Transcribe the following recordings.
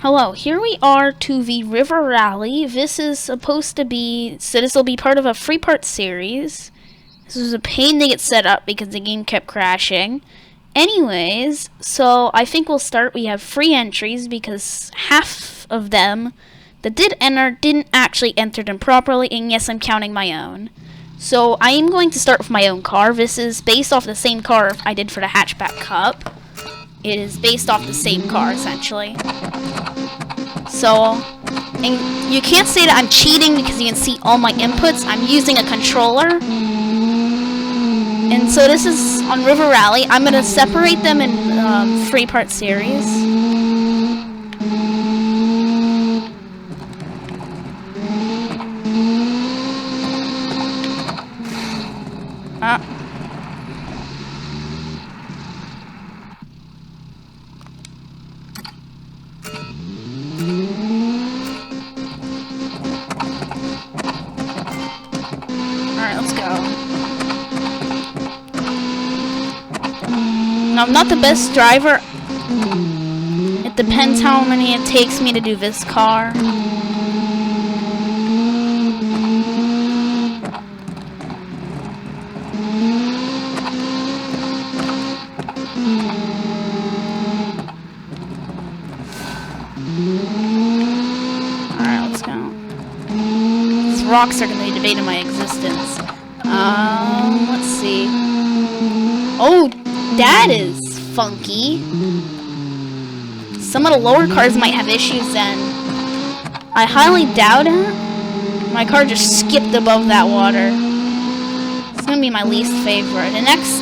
Hello, here we are to the River Rally. This is supposed to be, so this will be part of a 3-part series. This was a pain to get set up because the game kept crashing. Anyways, so I think we'll start. We have 3 entries because half of them that did enter didn't actually enter them properly, and yes, I'm counting my own. So I am going to start with my own car. This is based off the same car I did for the Hatchback Cup. It is based off the same car, essentially. So, and you can't say that I'm cheating because you can see all my inputs. I'm using a controller. And so this is on River Rally. I'm going to separate them in 3-part series. Alright, let's go. Now, I'm not the best driver. It depends how many it takes me to do this car. Alright, let's go. These rocks are going to be debating my existence. Let's see. Oh, that is funky. Some of the lower cars might have issues then. I highly doubt it. My car just skipped above that water. It's gonna be my least favorite. The next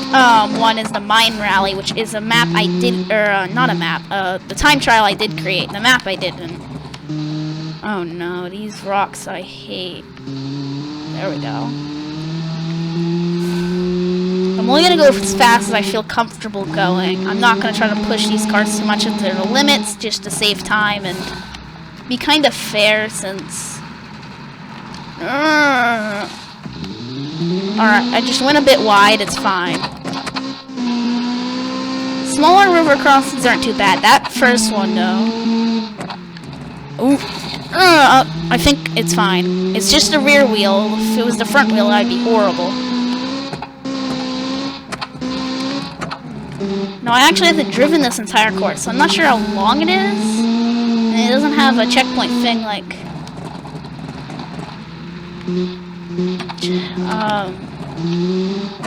one is the Mine Rally, which is a map I did, or not a map, the time trial I did create. The map I didn't. Oh no, these rocks I hate. There we go. I'm only gonna go as fast as I feel comfortable going. I'm not gonna try to push these cars too much into their limits just to save time and be kind of fair since... Alright, I just went a bit wide, it's fine. Smaller river crossings aren't too bad. That first one, though. Ooh. I think it's fine. It's just the rear wheel. If it was the front wheel, I'd be horrible. No, I actually haven't driven this entire course, so I'm not sure how long it is. And it doesn't have a checkpoint thing like...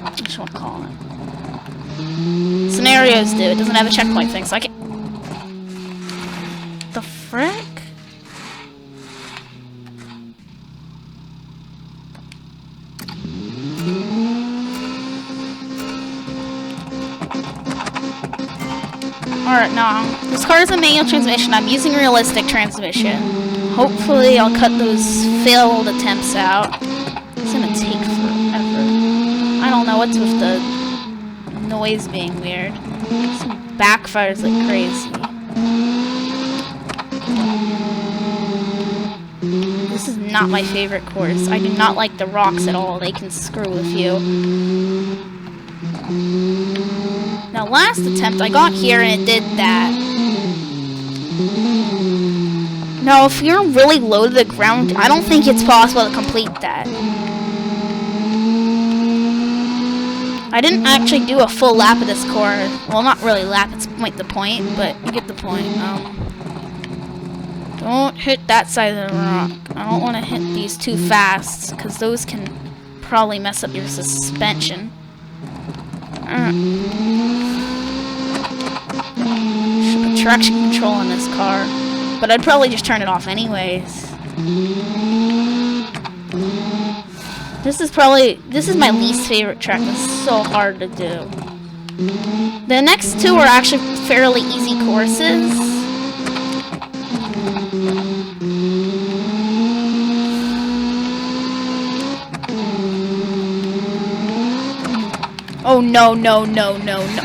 what should I call it? Scenarios do. It doesn't have a checkpoint thing, so I can... The frick? Alright, no. This car is a manual transmission. I'm using realistic transmission. Hopefully I'll cut those failed attempts out. It's gonna take forever. I don't know what's with the noise being weird. This backfires like crazy. This is not my favorite course. I do not like the rocks at all. They can screw with you. Now, last attempt, I got here and it did that. Now, if you're really low to the ground, I don't think it's possible to complete that. I didn't actually do a full lap of this course. Well, not really lap, it's the point, but you get the point. Don't hit that side of the rock. I don't want to hit these too fast, because those can probably mess up your suspension. Should put traction control in this car, but I'd probably just turn it off anyways. This is my least favorite track. It's so hard to do. The next 2 are actually fairly easy courses. Oh, no, no, no, no, no.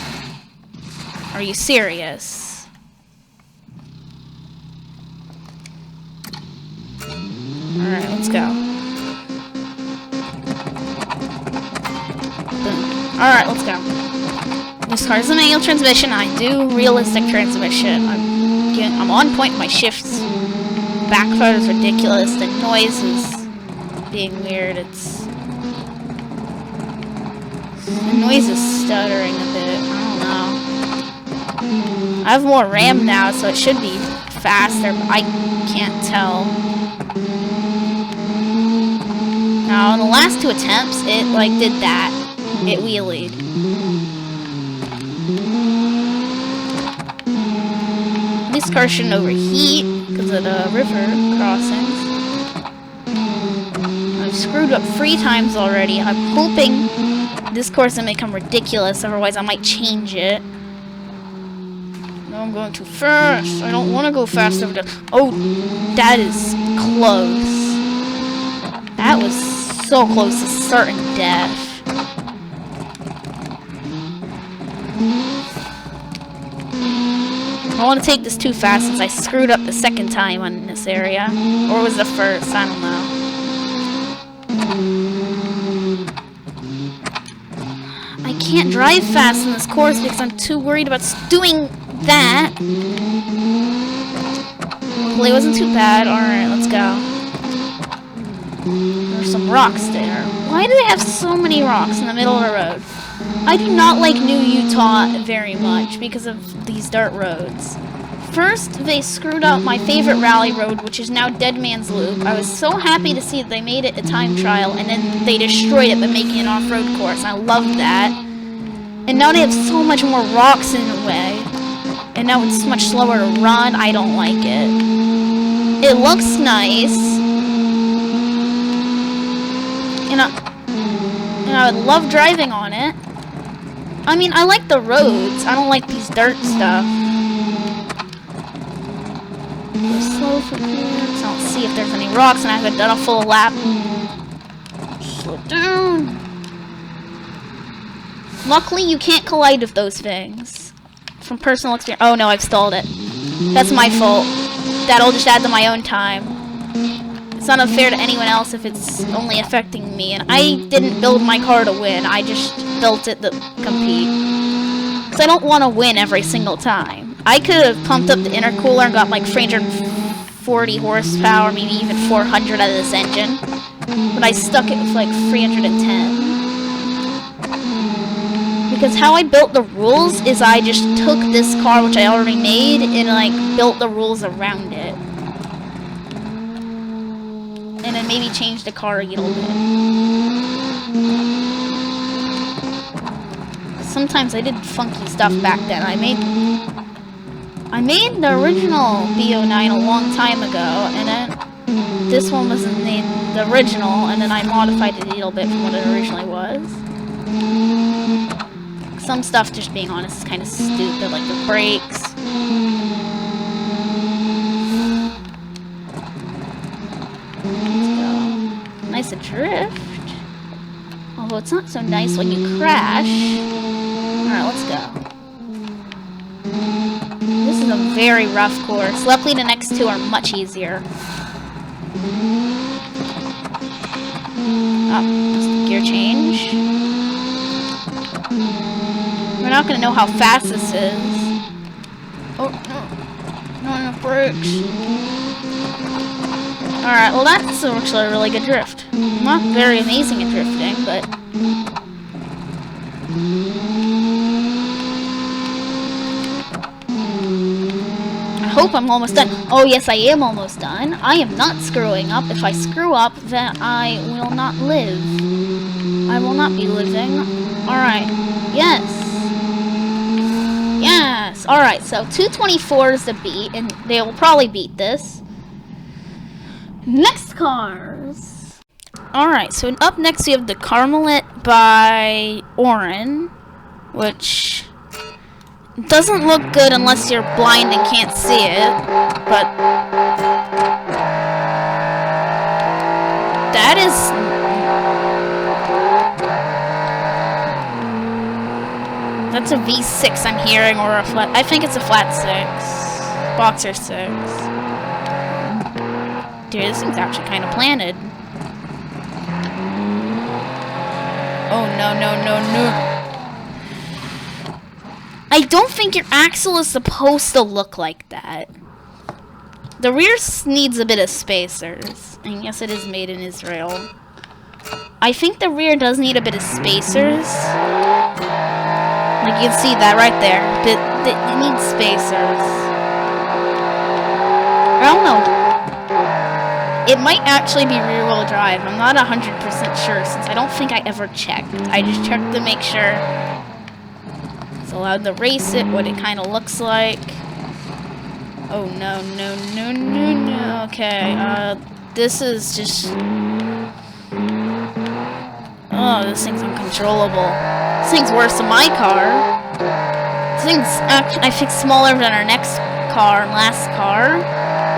Are you serious? Alright, let's go. Alright, let's go. This car is a manual transmission. I do realistic transmission. I'm I'm on point with my shifts. Backfire is ridiculous. The noise is being weird. The noise is stuttering a bit. I don't know. I have more RAM now, so it should be faster, but I can't tell. Now, in the last 2 attempts, it, like, did that. It wheelied. This car shouldn't overheat because of the river crossings. I've screwed up 3 times already. I'm hoping this course will become ridiculous, otherwise I might change it. No, I'm going too fast. I don't want to go fast over there. Oh, that is close. That was so close to certain death. I don't want to take this too fast since I screwed up the second time on this area. Or was the first? I don't know. I can't drive fast in this course because I'm too worried about doing that. Hopefully it wasn't too bad. Alright, let's go. There's some rocks there. Why do they have so many rocks in the middle of the road? I do not like New Utah very much because of these dirt roads. First, they screwed up my favorite rally road, which is now Dead Man's Loop. I was so happy to see that they made it a time trial, and then they destroyed it by making an off-road course. I loved that. And now they have so much more rocks in the way. And now it's much slower to run. I don't like it. It looks nice. And I would love driving on it. I mean, I like the roads. I don't like these dirt stuff. Go slow for clearance. I don't see if there's any rocks, and I haven't done a full lap. Slow down. Luckily, you can't collide with those things. From personal experience. Oh no, I've stalled it. That's my fault. That'll just add to my own time. It's not unfair to anyone else if it's only affecting me. And I didn't build my car to win. I just built it to compete. Because I don't want to win every single time. I could have pumped up the intercooler and got like 340 horsepower, maybe even 400 out of this engine. But I stuck it with like 310. Because how I built the rules is I just took this car, which I already made, and like built the rules around it. And then maybe change the car a little bit. Sometimes I did funky stuff back then. I made the original BO9 a long time ago, and then this one wasn't named the original, and then I modified it a little bit from what it originally was. Some stuff, just being honest, is kind of stupid, like the brakes. Nice adrift. Although it's not so nice when you crash. Alright, let's go. This is a very rough course. Luckily the next 2 are much easier. Oh, just gear change. We're not going to know how fast this is. Oh, no. Not enough brakes. Alright, well that's actually a really good drift. Not very amazing at drifting, but... I hope I'm almost done. Oh yes, I am almost done. I am not screwing up. If I screw up, then I will not live. I will not be living. Alright. Yes. Yes. Alright, so 224 is the beat, and they will probably beat this. Next cars. Alright, so up next we have the Carmelit by Oren, which doesn't look good unless you're blind and can't see it, but that is... That's a V6 I'm hearing, or a flat... I think it's a flat 6. Boxer 6. Dude, this thing's actually kind of planted. Oh, no, no, no, no. I don't think your axle is supposed to look like that. The rear needs a bit of spacers. And yes, it is made in Israel. I think the rear does need a bit of spacers. Like, you can see that right there. But it needs spacers. I don't know. It might actually be rear-wheel drive. I'm not 100% sure since I don't think I ever checked. I just checked to make sure it's allowed to race it, what it kind of looks like. Oh, no, no, no, no, no. Okay, this is just... Oh, this thing's uncontrollable. This thing's worse than my car. This thing's actually, I think, smaller than our last car.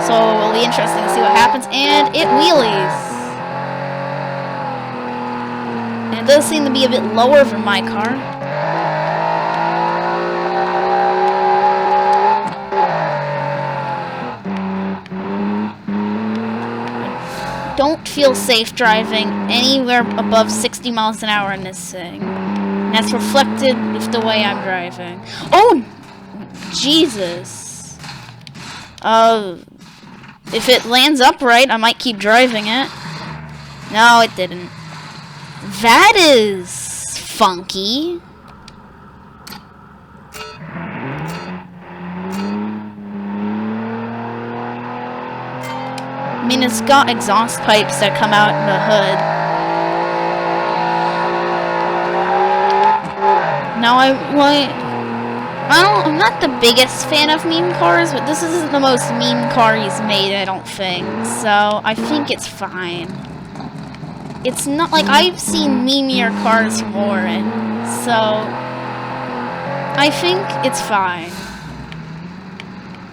So it'll be interesting to see what happens. And it wheelies. And it does seem to be a bit lower than my car. Don't feel safe driving anywhere above 60 miles an hour in this thing. And that's reflected with the way I'm driving. Oh! Jesus. If it lands upright, I might keep driving it. No, it didn't. That is funky. I mean, it's got exhaust pipes that come out in the hood. Now I'm not the biggest fan of meme cars, but this isn't the most meme car he's made, I don't think. So, I think it's fine. It's not like I've seen memeier cars from Warren, so I think it's fine.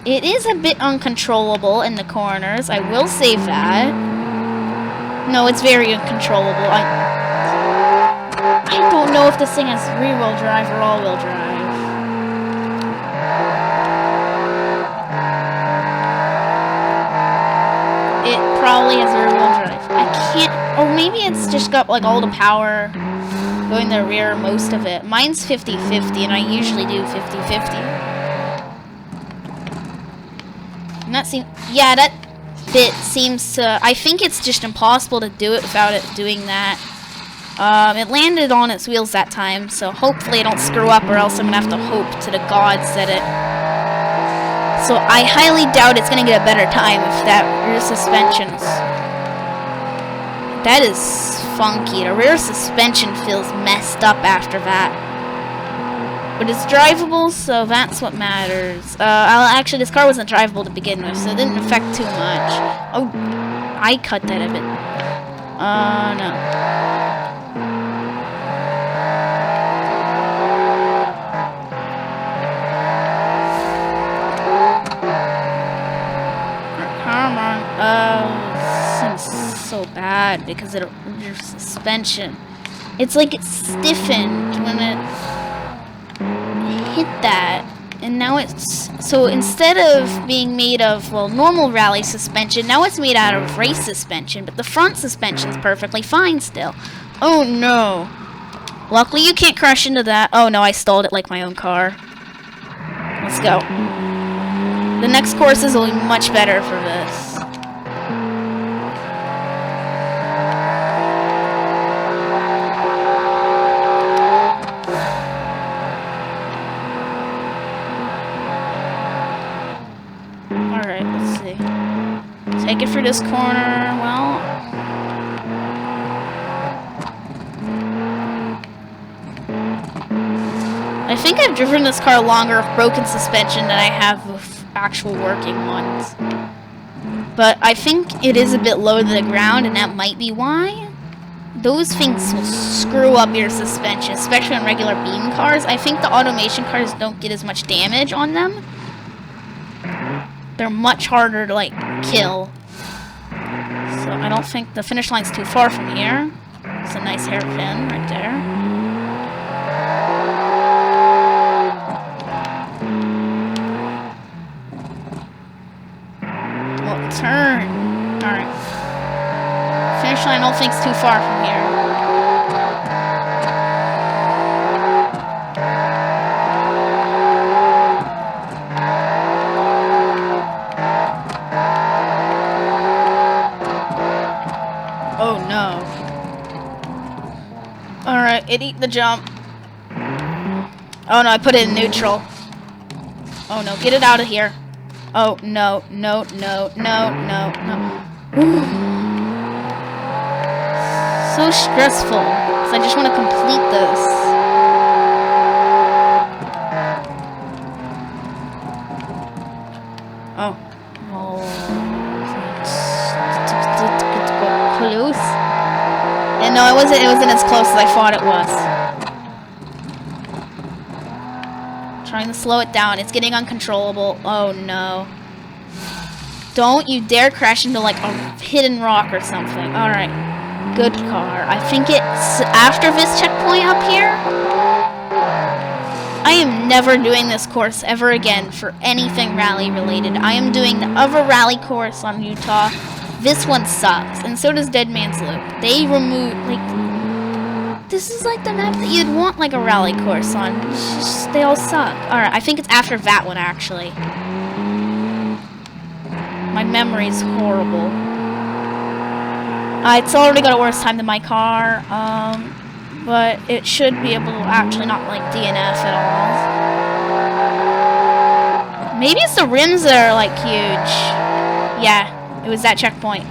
It is a bit uncontrollable in the corners. I will say that. No, it's very uncontrollable. I don't know if this thing has rear-wheel drive or all-wheel drive. It probably has rear-wheel drive. I can't... Or maybe it's just got, like, all the power going the rear, most of it. Mine's 50-50, and I usually do 50-50. Yeah, that bit seems to... I think it's just impossible to do it without it doing that. It landed on its wheels that time, so hopefully I don't screw up, or else I'm gonna have to hope to the gods that it... So I highly doubt it's gonna get a better time with that rear suspensions. That is funky. The rear suspension feels messed up after that. But it's drivable, so that's what matters. Actually, this car wasn't drivable to begin with, so it didn't affect too much. Oh, I cut that a bit. No. Come on. This thing's so bad because of your suspension. It's like it's stiffened when it hit that, and now it's so instead of being made of normal rally suspension, now it's made out of race suspension, but the front suspension's perfectly fine still. Oh no. Luckily you can't crash into that. Oh no, I stalled it like my own car. Let's go. The next courses will be much better for this. Take it for this corner. Well, I think I've driven this car longer with broken suspension than I have with actual working ones. But I think it is a bit low to the ground, and that might be why. Those things will screw up your suspension, especially on regular beam cars. I think the automation cars don't get as much damage on them. They're much harder to, like, kill. So I don't think the finish line's too far from here. It's a nice hairpin right there. Well, turn. Alright. Finish line I don't think's too far from here. no. Alright, it ate the jump. Oh no, I put it in neutral. Oh no, get it out of here. Oh no, no, no, no, no, no. So stressful. So I just want to complete this. Oh. Oh. Close. And no, it wasn't as close as I thought it was. Trying to slow it down. It's getting uncontrollable. Oh no. Don't you dare crash into like a hidden rock or something. Alright. Good car. I think it's after this checkpoint up here. I am never doing this course ever again for anything rally related. I am doing the other rally course on Utah. This one sucks. And so does Dead Man's Loop. They removed, like, this is like the map that you'd want like a rally course on. It's just, they all suck. Alright, I think it's after that one actually. My memory's horrible. It's already got a worse time than my car, but it should be able to actually not like DNF at all. Maybe it's the rims that are like huge. Yeah, it was that checkpoint.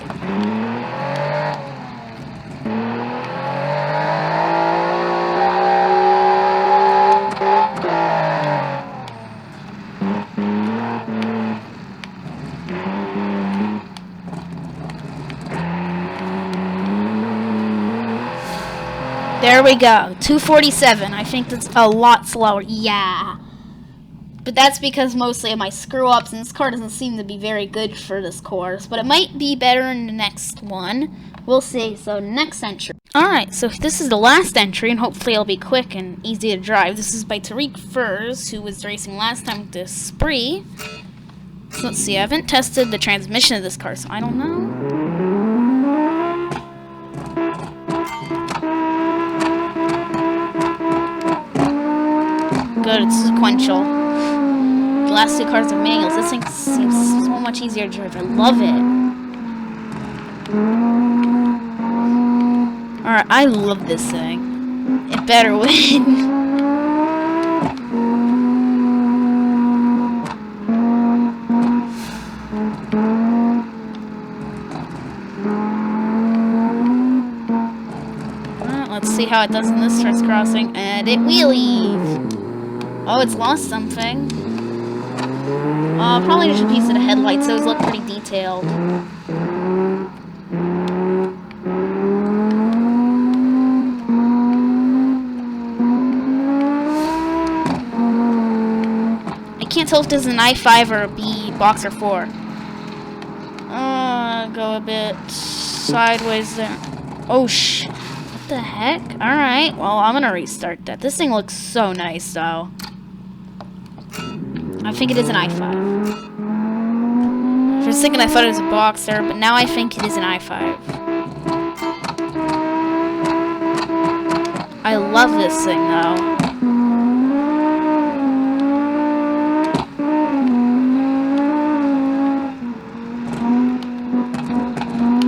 There we go. 247. I think that's a lot slower. Yeah. But that's because mostly of my screw-ups, and this car doesn't seem to be very good for this course. But it might be better in the next one. We'll see. So, next entry. Alright, so this is the last entry, and hopefully it'll be quick and easy to drive. This is by Tariq Furs, who was racing last time with this Spree. So, let's see. I haven't tested the transmission of this car, so I don't know. Good, it's sequential. The last two cars are manuals. This thing seems so much easier to drive. I love it. Alright, I love this thing. It better win. Alright, let's see how it does in this first crossing. And it wheelies. Oh, it's lost something. Probably just a piece of the headlights. Those look pretty detailed. I can't tell if this is an i5 or a B Boxer 4. Go a bit sideways there. Oh, what the heck? Alright, well, I'm gonna restart that. This thing looks so nice, though. I think it is an i5. For a second I thought it was a Boxer, but now I think it is an i5. I love this thing, though.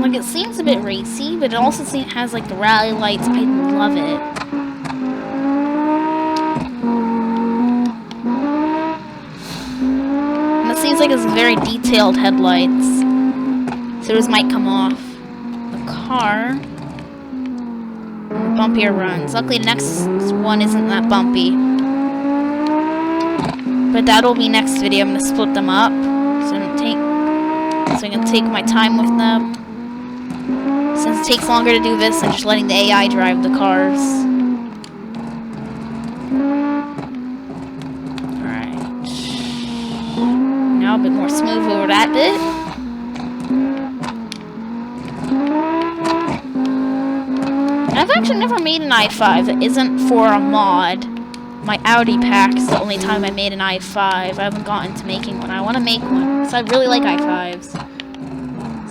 Like, it seems a bit racy, but it also has, like, the rally lights. I love it. Seems like it's very detailed headlights. So those might come off. The car. Bumpier runs. Luckily the next one isn't that bumpy. But that'll be next video. I'm gonna split them up. So I can take my time with them. Since it takes longer to do this than just letting the AI drive the cars. A bit more smooth over that bit. I've actually never made an i5 that isn't for a mod. My Audi pack is the only time I made an i5. I haven't gotten to making one. I want to make one because I really like i5s,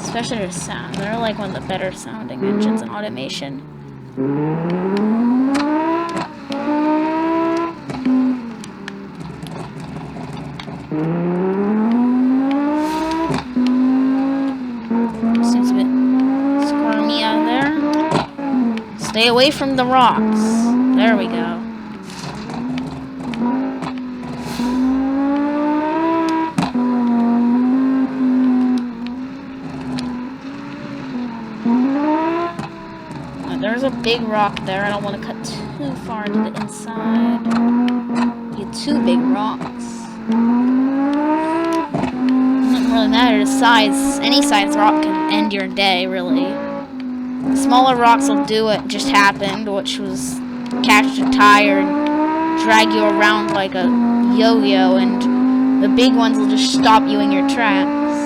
especially their sound. They're like one of the better sounding engines in automation. Seems a bit squirmy out there. Stay away from the rocks. There we go. There's a big rock there. I don't want to cut too far into the inside. Get two big rocks. Doesn't really matter the size. Any size rock can end your day, really. The smaller rocks will do what just happened, which was catch a tire and drag you around like a yo-yo, and the big ones will just stop you in your tracks.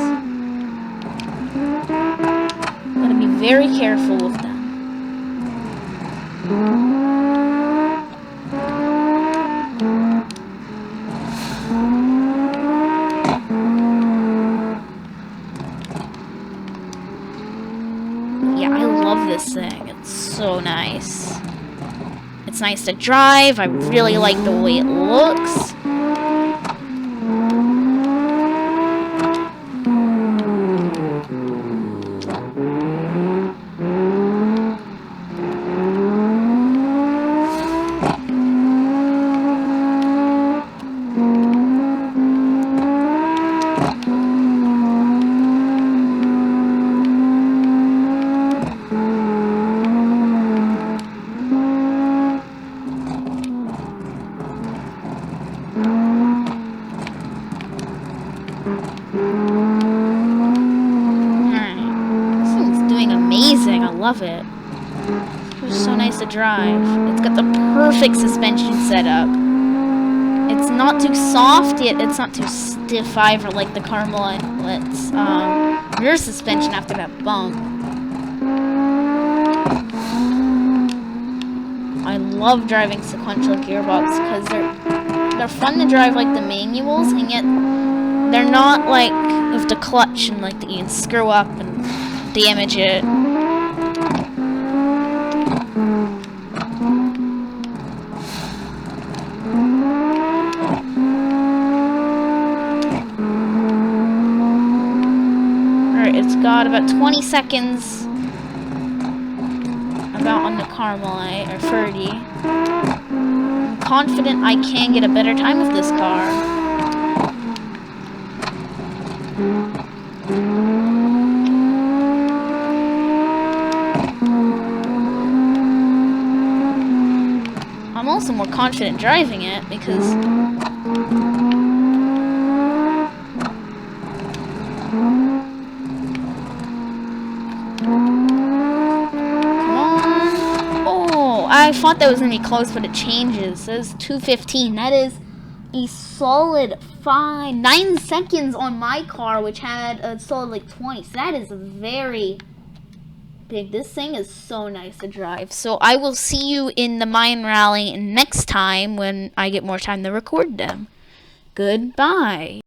Gotta be very careful with them. Yeah, I love this thing. It's so nice. It's nice to drive. I really like the way it looks. Amazing, I love it. It's so nice to drive. It's got the perfect suspension setup. It's not too soft yet it's not too stiff either, like the Carmeline's rear suspension after that bump. I love driving sequential gearbox because they're fun to drive like the manuals, and yet they're not like with the clutch and like that you can screw up and damage it. Alright, it's got about 20 seconds about on the Carmelite, or 30. I'm confident I can get a better time with this car. I'm also more confident driving it because I thought that was going to be close, but it changes. It says 2:15. That is a solid 9 seconds on my car, which had a solid like 20. So that is very big. This thing is so nice to drive. So I will see you in the Mine Rally next time when I get more time to record them. Goodbye.